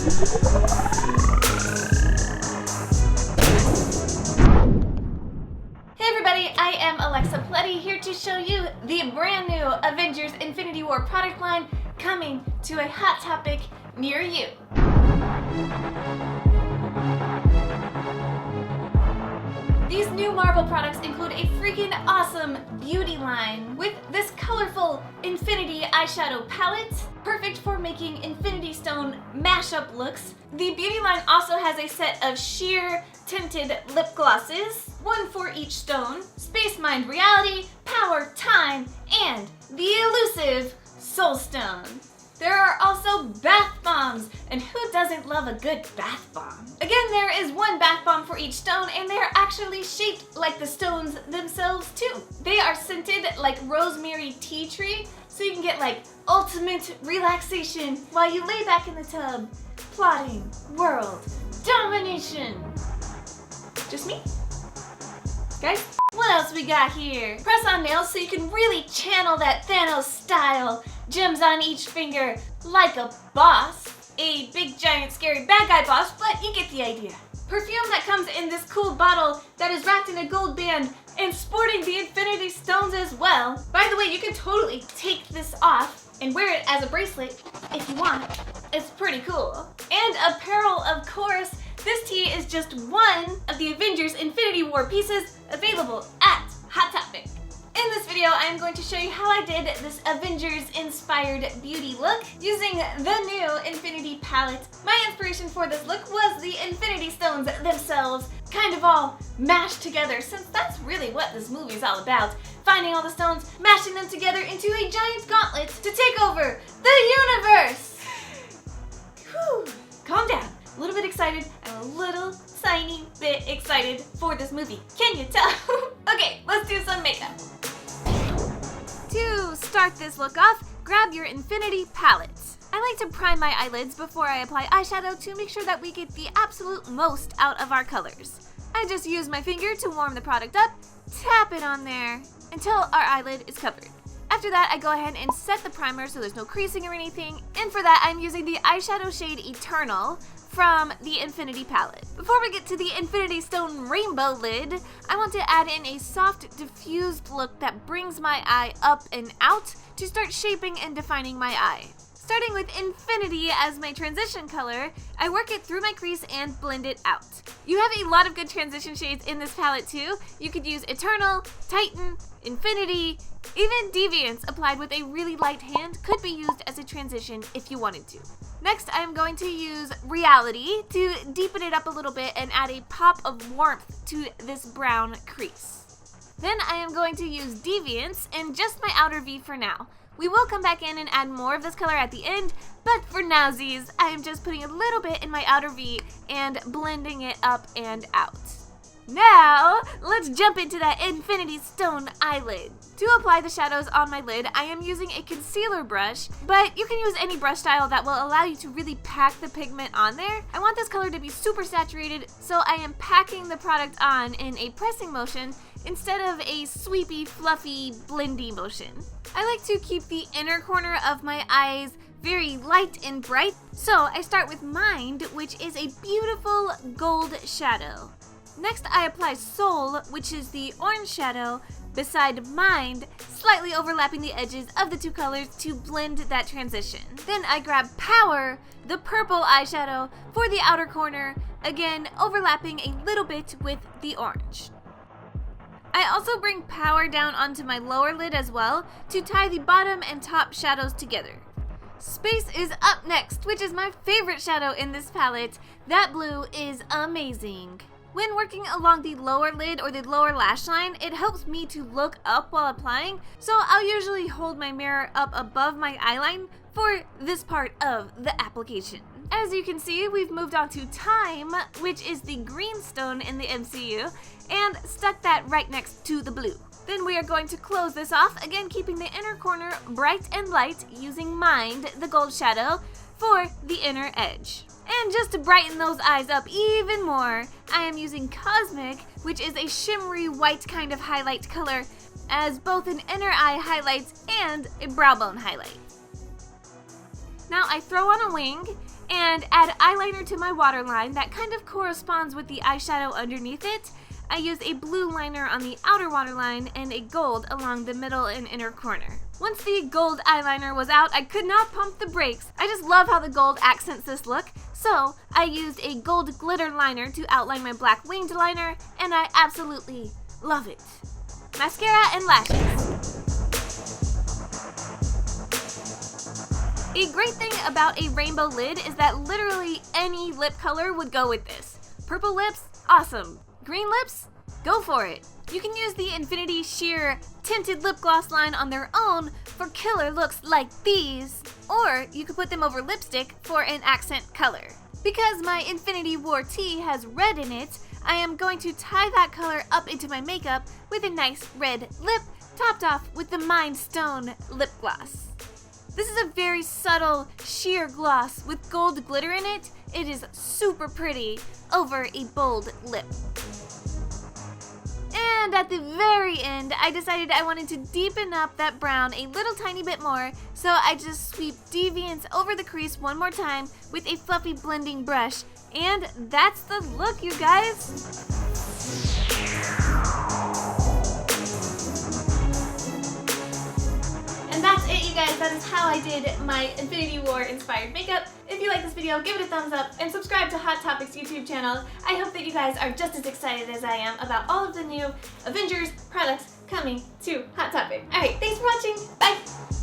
I am Alexa Poletti, here to show you the brand new Avengers Infinity War product line coming to a Hot Topic near you. These new Marvel products include a freaking awesome beauty line with this colorful Infinity eyeshadow palette, perfect for making Infinity Stone mashup looks. The beauty line also has a set of sheer tinted lip glosses, one for each stone, Space Mind Reality, Power Time, and the elusive Soul Stone. There are also bath bombs, and who doesn't love a good bath bomb? Again, there is one bath bomb for each stone, and they're actually shaped like the stones themselves too. They are scented like rosemary tea tree, so you can get like ultimate relaxation while you lay back in the tub, plotting world domination. Just me? Guys? What else we got here? Press on nails so you can really channel that Thanos style. Gems on each finger like a boss. A big giant scary bad guy boss, but you get the idea. Perfume that comes in this cool bottle that is wrapped in a gold band and sporting the Infinity Stones as well. By the way, you can totally take this off and wear it as a bracelet if you want. It's pretty cool. And apparel, of course. This tee is just one of the Avengers Infinity War pieces available at Hot Topic. In this video, I'm going to show you how I did this Avengers-inspired beauty look using the new Infinity palette. My inspiration for this look was the Infinity Stones themselves, kind of all mashed together, since that's really what this movie's all about. Finding all the stones, mashing them together into a giant gauntlet to take over the universe. Whew, calm down. A little bit excited and a little tiny bit excited for this movie. Can you tell? Okay, let's do some makeup. To start this look off, grab your Infinity palette. I like to prime my eyelids before I apply eyeshadow to make sure that we get the absolute most out of our colors. I just use my finger to warm the product up, tap it on there until our eyelid is covered. After that, I go ahead and set the primer so there's no creasing or anything, and for that, I'm using the eyeshadow shade Eternal from the Infinity palette. Before we get to the Infinity Stone rainbow lid, I want to add in a soft, diffused look that brings my eye up and out to start shaping and defining my eye. Starting with Infinity as my transition color, I work it through my crease and blend it out. You have a lot of good transition shades in this palette too. You could use Eternal, Titan, Infinity, even Deviance applied with a really light hand could be used as a transition if you wanted to. Next, I am going to use Reality to deepen it up a little bit and add a pop of warmth to this brown crease. Then I am going to use Deviance in just my outer V for now. We will come back in and add more of this color at the end, but for nowsies, I am just putting a little bit in my outer V and blending it up and out. Now, let's jump into that Infinity Stone eyelid. To apply the shadows on my lid, I am using a concealer brush, but you can use any brush style that will allow you to really pack the pigment on there. I want this color to be super saturated, so I am packing the product on in a pressing motion instead of a sweepy, fluffy, blendy motion. I like to keep the inner corner of my eyes very light and bright, so I start with Mind, which is a beautiful gold shadow. Next, I apply Soul, which is the orange shadow, beside Mind, slightly overlapping the edges of the two colors to blend that transition. Then I grab Power, the purple eyeshadow, for the outer corner, again overlapping a little bit with the orange. I also bring Power down onto my lower lid as well to tie the bottom and top shadows together. Space is up next, which is my favorite shadow in this palette. That blue is amazing. When working along the lower lid or the lower lash line, it helps me to look up while applying, so I'll usually hold my mirror up above my eyeline for this part of the application. As you can see, we've moved on to Time, which is the green stone in the MCU, and stuck that right next to the blue. Then we are going to close this off, again keeping the inner corner bright and light using Mind, the gold shadow, for the inner edge. And just to brighten those eyes up even more, I am using Cosmic, which is a shimmery white kind of highlight color, as both an inner eye highlight and a brow bone highlight. Now I throw on a wing and add eyeliner to my waterline that kind of corresponds with the eyeshadow underneath it. I used a blue liner on the outer waterline and a gold along the middle and inner corner. Once the gold eyeliner was out, I could not pump the brakes. I just love how the gold accents this look, so I used a gold glitter liner to outline my black winged liner, and I absolutely love it. Mascara and lashes. A great thing about a rainbow lid is that literally any lip color would go with this. Purple lips? Awesome. Green lips? Go for it. You can use the Infinity Sheer tinted lip gloss line on their own for killer looks like these, or you could put them over lipstick for an accent color. Because my Infinity War tee has red in it, I am going to tie that color up into my makeup with a nice red lip, topped off with the Mind Stone lip gloss. This is a very subtle sheer gloss with gold glitter in it. It is super pretty over a bold lip. And at the very end, I decided I wanted to deepen up that brown a little tiny bit more, so I just sweep Deviance over the crease one more time with a fluffy blending brush. And that's the look, you guys! And that's it, you guys. That is how I did my Infinity War inspired makeup. If you like this video, give it a thumbs up and subscribe to Hot Topics YouTube channel. I hope that you guys are just as excited as I am about all of the new Avengers products coming to Hot Topic. Alright, thanks for watching. Bye!